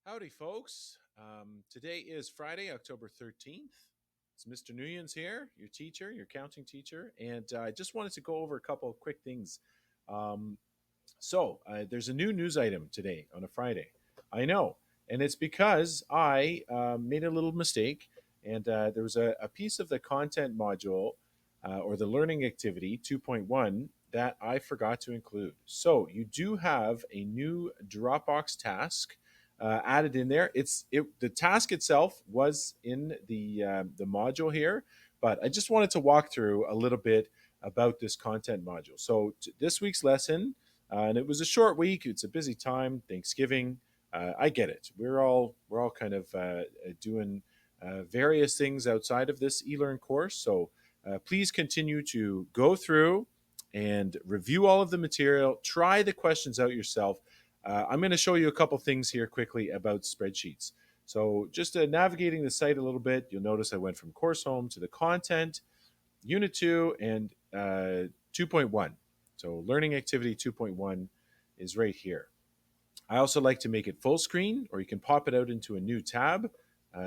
Howdy, folks. Today is Friday, October 13th. It's Mr. Nguyen's here, your teacher, your accounting teacher, and I just wanted to go over a couple of quick things. Um, there's a new news item today on a Friday. I know, and it's because I made a little mistake, and there was a piece of the content module or the learning activity 2.1 that I forgot to include. So you do have a new Dropbox task added in there. The task itself was in the module here, but I just wanted to walk through a little bit about this content module. So this week's lesson, and it was a short week. It's a busy time, Thanksgiving. I get it. We're all kind of doing various things outside of this e-learn course. So please continue to go through and review all of the material. Try the questions out yourself. I'm going to show you a couple things here quickly about spreadsheets. So just navigating the site a little bit, you'll notice I went from course home to the content, unit 2, and 2.1. So learning activity 2.1 is right here. I also like to make it full screen, or you can pop it out into a new tab.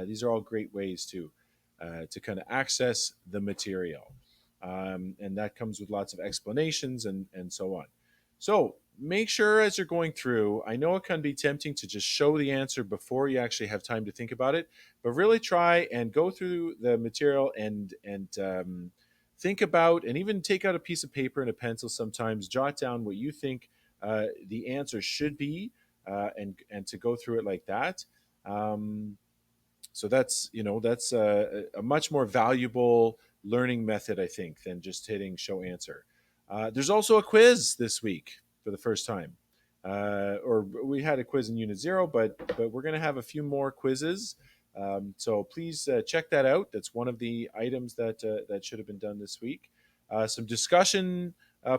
These are all great ways to kind of access the material. And that comes with lots of explanations and so on. So make sure as you're going through, I know it can be tempting to just show the answer before you actually have time to think about it, but really try and go through the material and think about, and even take out a piece of paper and a pencil sometimes, jot down what you think the answer should be, and to go through it like that. Um, so that's a much more valuable learning method, I think, than just hitting show answer. There's also a quiz this week for the first time. Or we had a quiz in Unit 0, but we're going to have a few more quizzes. So please check that out. That's one of the items that should have been done this week. Some discussion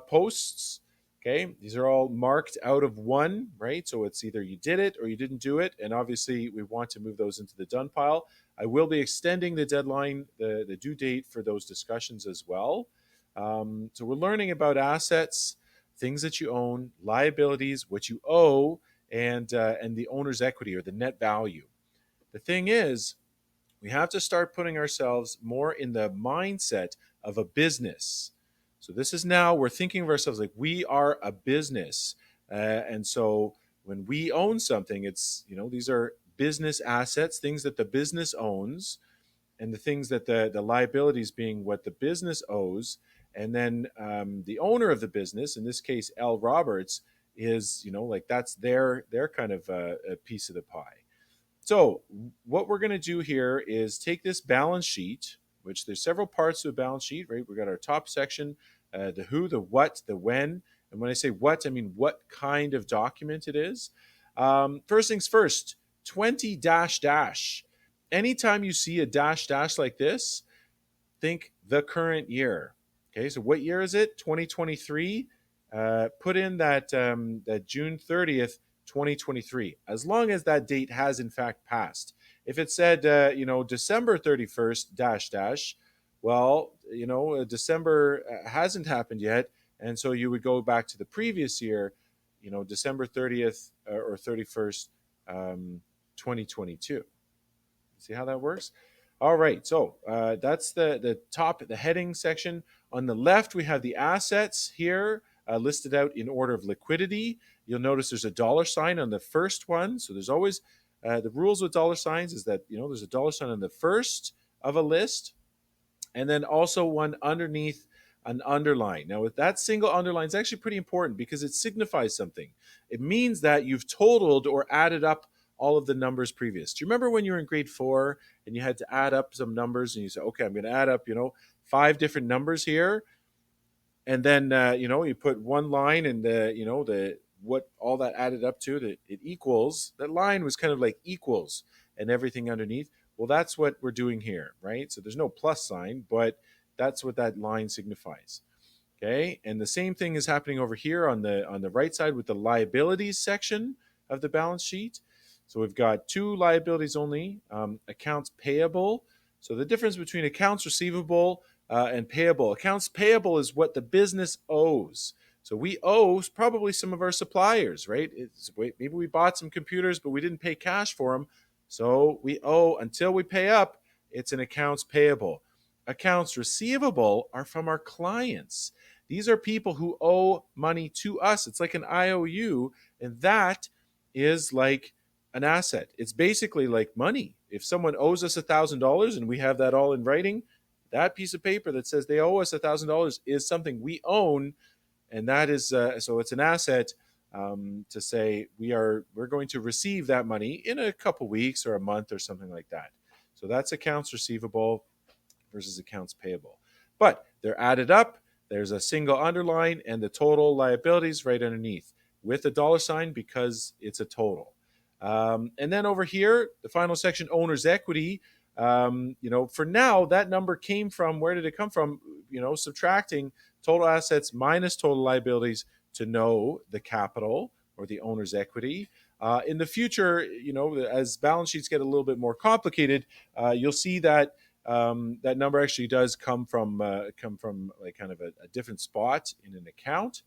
posts. Okay, these are all marked out of 1, right? So it's either you did it or you didn't do it, and obviously we want to move those into the done pile. I will be extending the deadline, the due date for those discussions as well. So we're learning about assets, things that you own, liabilities, what you owe, and the owner's equity or the net value. The thing is, we have to start putting ourselves more in the mindset of a business. So this is now we're thinking of ourselves like we are a business, and so when we own something, it's these are business assets, things that the business owns, and the things that the liabilities being what the business owes, and then the owner of the business, in this case L. Roberts, is like that's their kind of a piece of the pie. So what we're going to do here is take this balance sheet, which there's several parts to a balance sheet, right? We got our top section, the who, the what, the when. And when I say what, I mean what kind of document it is. First things first, 20 dash dash. Anytime you see a dash dash like this, think the current year. Okay, so what year is it? 2023. Put in that June 30th, 2023, as long as that date has in fact passed. If it said, December 31st, dash, dash, well, December hasn't happened yet. And so you would go back to the previous year, December 30th or 31st, 2022. See how that works? All right, so that's the top, the heading section. On the left, we have the assets here listed out in order of liquidity. You'll notice there's a dollar sign on the first one. So there's always the rules with dollar signs is that there's a dollar sign on the first of a list, and then also one underneath an underline. Now, with that single underline, it's actually pretty important because it signifies something. It means that you've totaled or added up all of the numbers previous. Do you remember when you were in grade 4 and you had to add up some numbers and you said, okay, I'm going to add up, 5 different numbers here, and then you put one line and the what all that added up to, that it equals. That line was kind of like equals and everything underneath. Well, that's what we're doing here, right? So there's no plus sign, but that's what that line signifies. Okay, and the same thing is happening over here on the right side with the liabilities section of the balance sheet. So we've got 2 liabilities only, accounts payable. So the difference between accounts receivable and payable. Accounts payable is what the business owes. So we owe probably some of our suppliers, right? Maybe we bought some computers, but we didn't pay cash for them. So we owe until we pay up. It's an accounts payable. Accounts receivable are from our clients. These are people who owe money to us. It's like an IOU, and that is like an asset. It's basically like money. If someone owes us $1,000 and we have that all in writing, that piece of paper that says they owe us $1,000 is something we own, and that is so it's an asset, to say we're going to receive that money in a couple weeks or a month or something like that. So that's accounts receivable versus accounts payable. But they're added up. There's a single underline and the total liabilities right underneath with a dollar sign because it's a total. And then over here, the final section, owner's equity. For now, that number came from, where did it come from? Subtracting total assets minus total liabilities to know the capital or the owner's equity. In the future, as balance sheets get a little bit more complicated, you'll see that that number actually does come from like kind of a different spot in an account.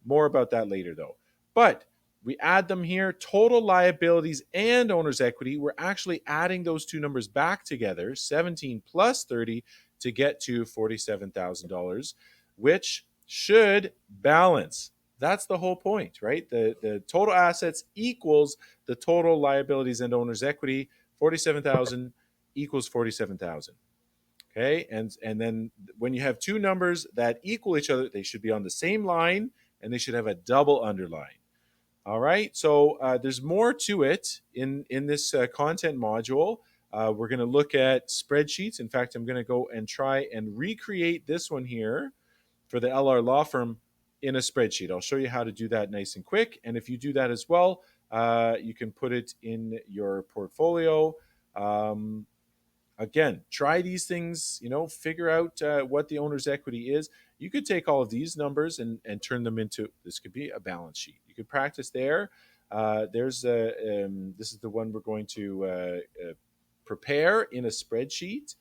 More about that later, though. But we add them here, total liabilities and owner's equity. We're actually adding those two numbers back together, 17 plus 30, to get to $47,000, which should balance. That's the whole point, right? The total assets equals the total liabilities and owner's equity. 47,000 equals 47,000. Okay, and then when you have two numbers that equal each other, they should be on the same line and they should have a double underline. All right, so there's more to it in this content module. We're going to look at spreadsheets. In fact, I'm going to go and try and recreate this one here for the LR Law Firm in a spreadsheet. I'll show you how to do that nice and quick. And if you do that as well, you can put it in your portfolio. Again, try these things, figure out what the owner's equity is. You could take all of these numbers and turn them into, this could be a balance sheet. You could practice there. This is the one we're going to prepare in a spreadsheet,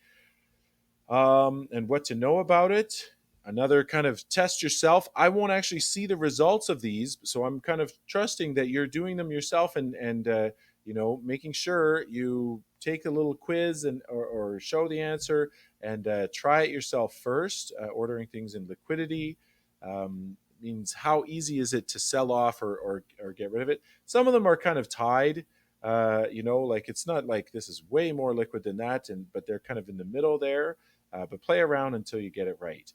and what to know about it. Another kind of test yourself. I won't actually see the results of these, so I'm kind of trusting that you're doing them yourself and making sure you take a little quiz or show the answer and try it yourself first. Ordering things in liquidity means how easy is it to sell off or get rid of it. Some of them are kind of tied. Like it's not like this is way more liquid than that, but they're kind of in the middle there. But play around until you get it right.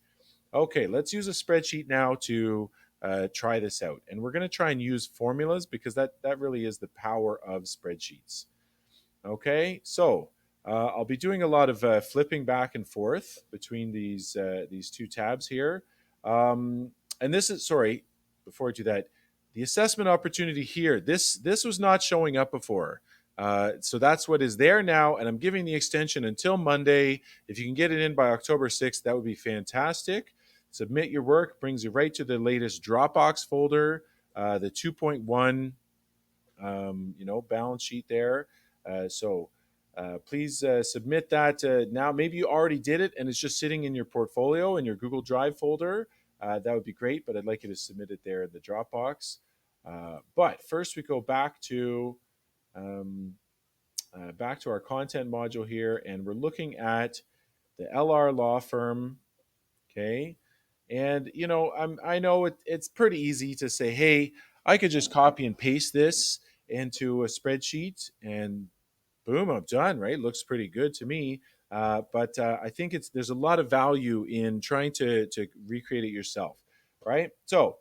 Okay, let's use a spreadsheet now to try this out. And we're going to try and use formulas because that really is the power of spreadsheets. Okay, so I'll be doing a lot of flipping back and forth between these two tabs here. And this is, sorry, before I do that, the assessment opportunity here, this was not showing up before. So that's what is there now, and I'm giving the extension until Monday. If you can get it in by October 6th, that would be fantastic. Submit your work, brings you right to the latest Dropbox folder, the 2.1 balance sheet there. So please submit that now. Maybe you already did it and it's just sitting in your portfolio in your Google Drive folder. That would be great, but I'd like you to submit it there in the Dropbox. But first, we go back to our content module here, and we're looking at the LR Law Firm. Okay, and I know it's pretty easy to say, hey, I could just copy and paste this into a spreadsheet and boom, I'm done, right? Looks pretty good to me. But I think there's a lot of value in trying to recreate it yourself, right? So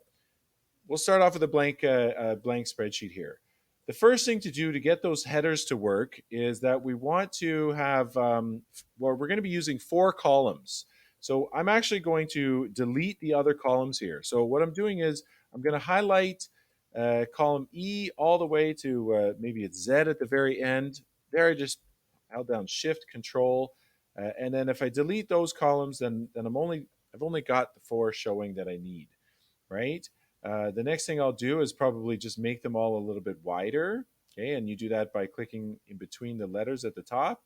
we'll start off with a blank spreadsheet here. The first thing to do to get those headers to work is that we want to have, we're going to be using 4 columns. So I'm actually going to delete the other columns here. So what I'm doing is I'm going to highlight column E all the way to maybe it's Z at the very end. There I just held down Shift Control, and then if I delete those columns, then I've only got the 4 showing that I need, right? The next thing I'll do is probably just make them all a little bit wider. Okay, and you do that by clicking in between the letters at the top.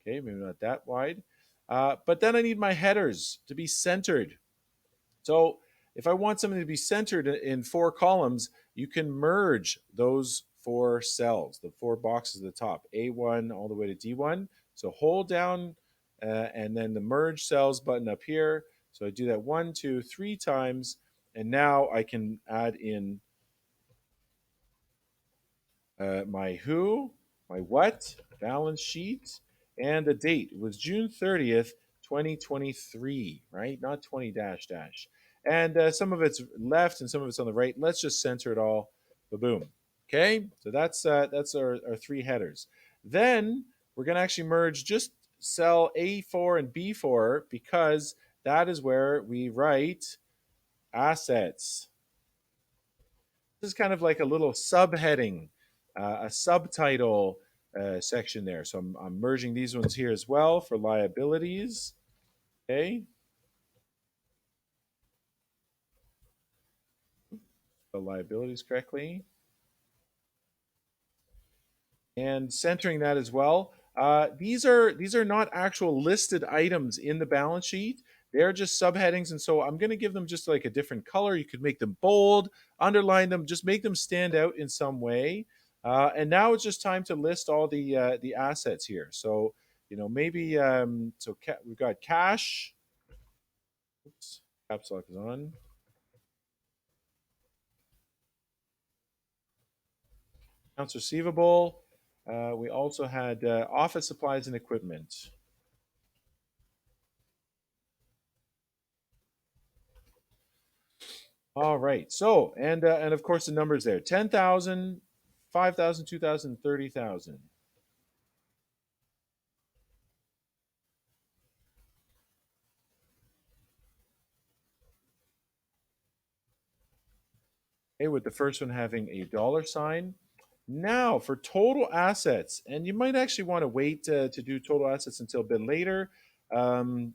Okay, maybe not that wide. But then I need my headers to be centered. So if I want something to be centered in 4 columns, you can merge those 4 cells, the 4 boxes at the top, A1 all the way to D1. So hold down and then the merge cells button up here. So I do that 1, 2, 3 times, and now I can add in my who, my what, balance sheet, and the date. It was June 30th, 2023, right? Not 20 dash dash. And some of it's left and some of it's on the right. Let's just center it all. Boom. Okay, so that's our 3 headers. Then we're going to actually merge just cell A4 and B4 because that is where we write assets. This is kind of like a little subheading, a subtitle section there. So I'm merging these ones here as well for liabilities. Okay. The liabilities correctly. And centering that as well. These are not actual listed items in the balance sheet. They're just subheadings, and so I'm going to give them just like a different color. You could make them bold, underline them, just make them stand out in some way. And now it's just time to list all the assets here. So maybe we've got cash. Oops, caps lock is on. Accounts receivable. We also had office supplies and equipment. All right. So, and of course the numbers there: 10,000, 5,000, 2,000, 30,000. Okay, with the first one having a dollar sign. Now for total assets, and you might actually want to wait to do total assets until a bit later, and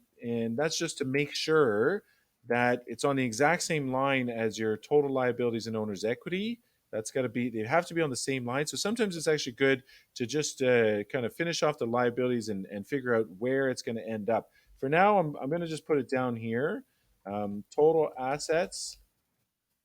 that's just to make sure that it's on the exact same line as your total liabilities and owner's equity. That's got to be, they have to be on the same line. So sometimes it's actually good to just kind of finish off the liabilities and figure out where it's going to end up. For now, I'm going to just put it down here. Total assets.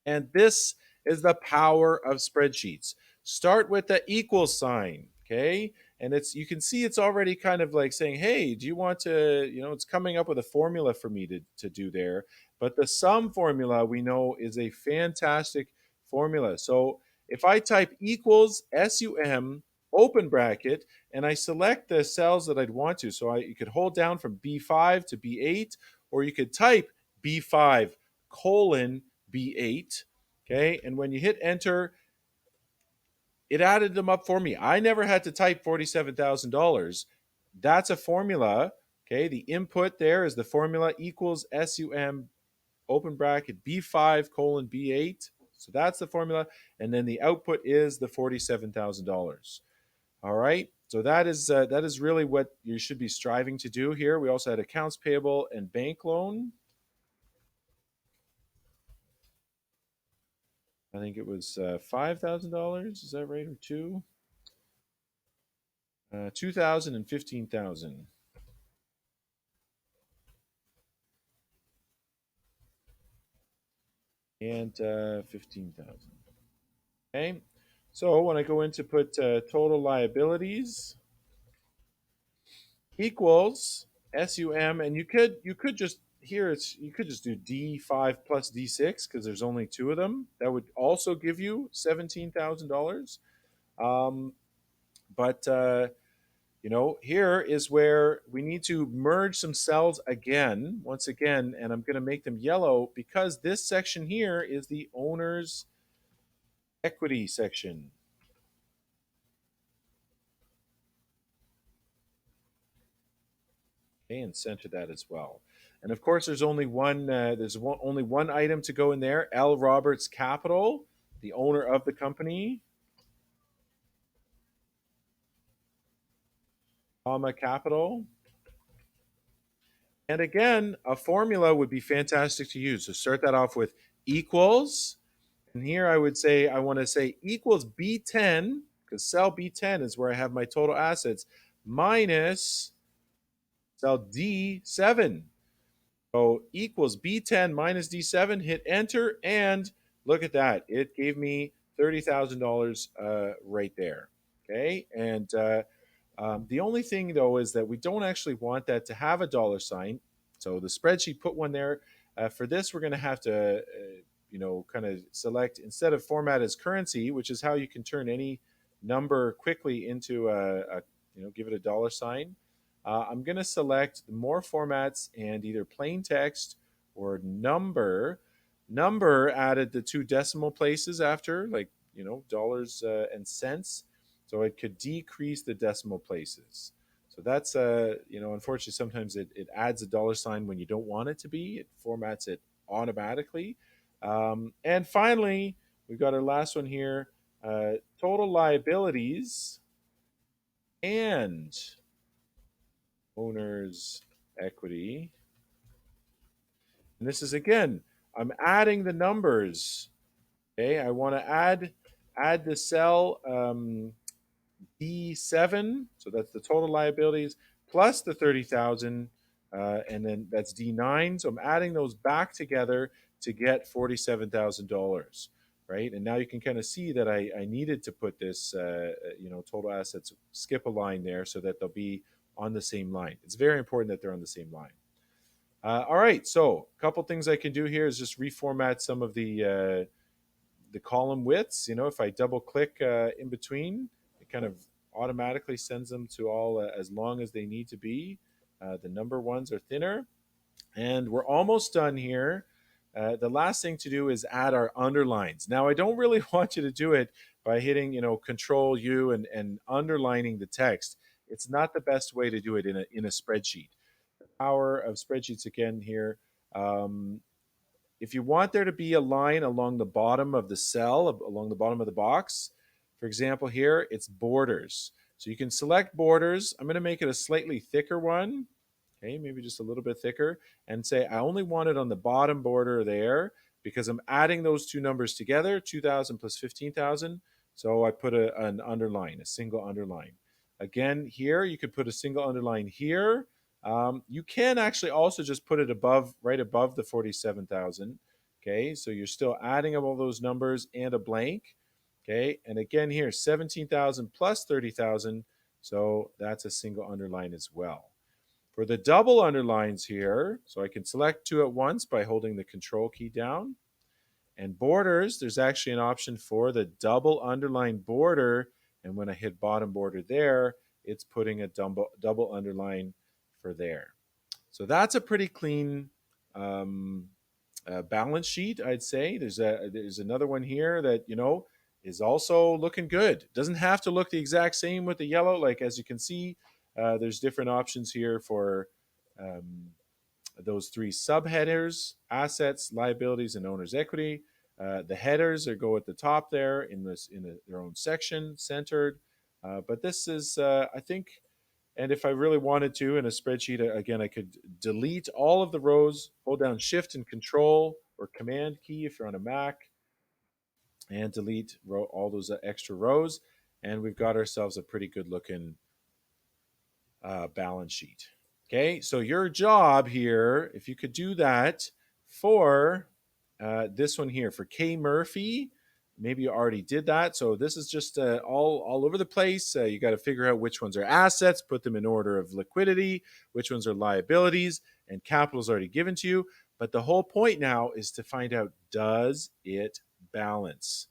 And this is the power of spreadsheets. Start with the equal sign, okay? And it's, you can see it's already kind of like saying, hey, do you want to, it's coming up with a formula for me to do there. But the sum formula we know is a fantastic formula. So if I type equals SUM, open bracket, and I select the cells that I'd want to. So you could hold down from B5 to B8, or you could type B5 colon B8. Okay. And when you hit enter, it added them up for me. I never had to type $47,000. That's a formula. Okay. The input there is the formula equals SUM open bracket B5 colon B8. So that's the formula. And then the output is the $47,000. All right. So that is really what you should be striving to do here. We also had accounts payable and bank loan. I think it was $5,000. Is that right, or two? 2,000 and 15,000. And 15,000. Okay. So when I go in to put total liabilities equals SUM, and you could just here you could just do D5 plus D6 because there's only 2 of them. That would also give you $17,000. But here is where we need to merge some cells again, once again, and I'm going to make them yellow because this section here is the owner's equity section. Okay, and center that as well. And of course, there's only one. Only one item to go in there. L. Roberts Capital, the owner of the company, comma capital. And again, a formula would be fantastic to use. So start that off with equals. And here I would say, I want to say equals B10, because cell B10 is where I have my total assets, minus cell D7. So equals B10 minus D7, hit enter, and look at that. It gave me $30,000 right there. Okay. And the only thing, though, is that we don't actually want that to have a dollar sign. So the spreadsheet put one there. For this, we're going to have to, kind of select instead of format as currency, which is how you can turn any number quickly into give it a dollar sign. I'm going to select more formats and either plain text or number. Number added the two decimal places after, like, dollars and cents. So it could decrease the decimal places. So that's, unfortunately, sometimes it adds a dollar sign when you don't want it to be. It formats it automatically. And finally, we've got our last one here, total liabilities and owner's equity. And this is, again, I'm adding the numbers. Okay, I want to add the cell D7, so that's the total liabilities plus the 30,000, and then that's D9. So I'm adding those back together to get $47,000, right? And now you can kind of see that I needed to put this, total assets, skip a line there so that they'll be on the same line. It's very important that they're on the same line. All right, so a couple things I can do here is just reformat some of the column widths. If I double click in between, it kind of automatically sends them to all as long as they need to be. The number ones are thinner. And we're almost done here. The last thing to do is add our underlines. Now, I don't really want you to do it by hitting, Control U and underlining the text. It's not the best way to do it in a spreadsheet. The power of spreadsheets again here. If you want there to be a line along the bottom of the cell, along the bottom of the box, for example, here, it's borders. So you can select borders. I'm going to make it a slightly thicker one. Okay, maybe just a little bit thicker, and say I only want it on the bottom border there because I'm adding those two numbers together, 2,000 plus 15,000. So I put an underline, a single underline. Again, here, you could put a single underline here. You can actually also just put it right above the 47,000. Okay, so you're still adding up all those numbers and a blank. Okay, and again here, 17,000 plus 30,000. So that's a single underline as well. For the double underlines here, so I can select two at once by holding the control key down. And borders, there's actually an option for the double underline border. And when I hit bottom border there, it's putting a double underline for there. So that's a pretty clean balance sheet, I'd say. There's another one here that, is also looking good. Doesn't have to look the exact same with the yellow. Like, as you can see, there's different options here for um, those three subheaders: assets, liabilities, and owner's equity. The headers go at the top there their own section, centered. But this is, I think, and if I really wanted to in a spreadsheet, again, I could delete all of the rows, hold down Shift and Control or Command key if you're on a Mac, and delete all those extra rows. And we've got ourselves a pretty good looking balance sheet. Okay, so your job here, if you could do that for this one here, for K Murphy, maybe you already did that. So this is just all over the place. You got to figure out which ones are assets, put them in order of liquidity, which ones are liabilities, and capital is already given to you. But the whole point now is to find out, does it balance?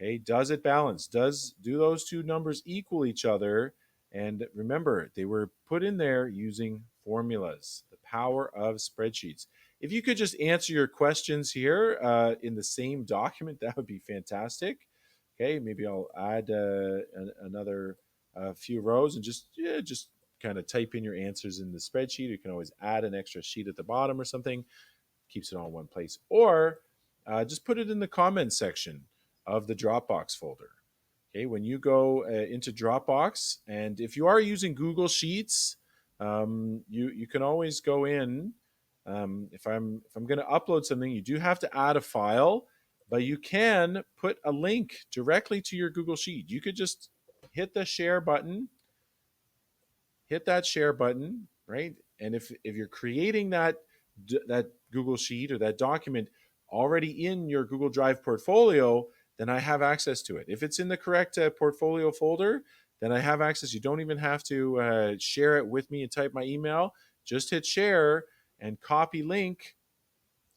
Okay, does it balance? Do those two numbers equal each other? And remember, they were put in there using formulas, the power of spreadsheets. If you could just answer your questions here in the same document, that would be fantastic. Okay, maybe I'll add another few rows and just kind of type in your answers in the spreadsheet. You can always add an extra sheet at the bottom or something, keeps it all in one place. Or just put it in the comments section of the Dropbox folder. Okay, when you go into Dropbox, and if you are using Google Sheets, you can always go in. If I'm going to upload something, you do have to add a file, but you can put a link directly to your Google Sheet. You could just hit the share button, right? And if you're creating that that Google Sheet or that document already in your Google Drive portfolio, then I have access to it. If it's in the correct portfolio folder, then I have access. You don't even have to share it with me and type my email. Just hit share and copy link.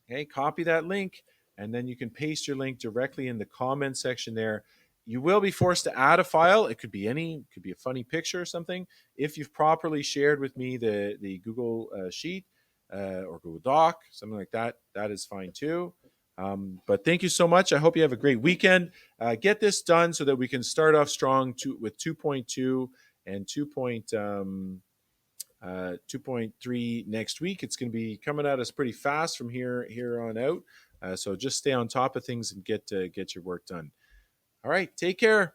Okay, copy that link, and then you can paste your link directly in the comment section there. You will be forced to add a file. It could be it could be a funny picture or something. If you've properly shared with me the Google Sheet or Google Doc, something like that, that is fine too. But thank you so much. I hope you have a great weekend. Get this done so that we can start off strong with 2.2 and 2.3 next week. It's going to be coming at us pretty fast from here on out. So just stay on top of things and get your work done. All right, take care.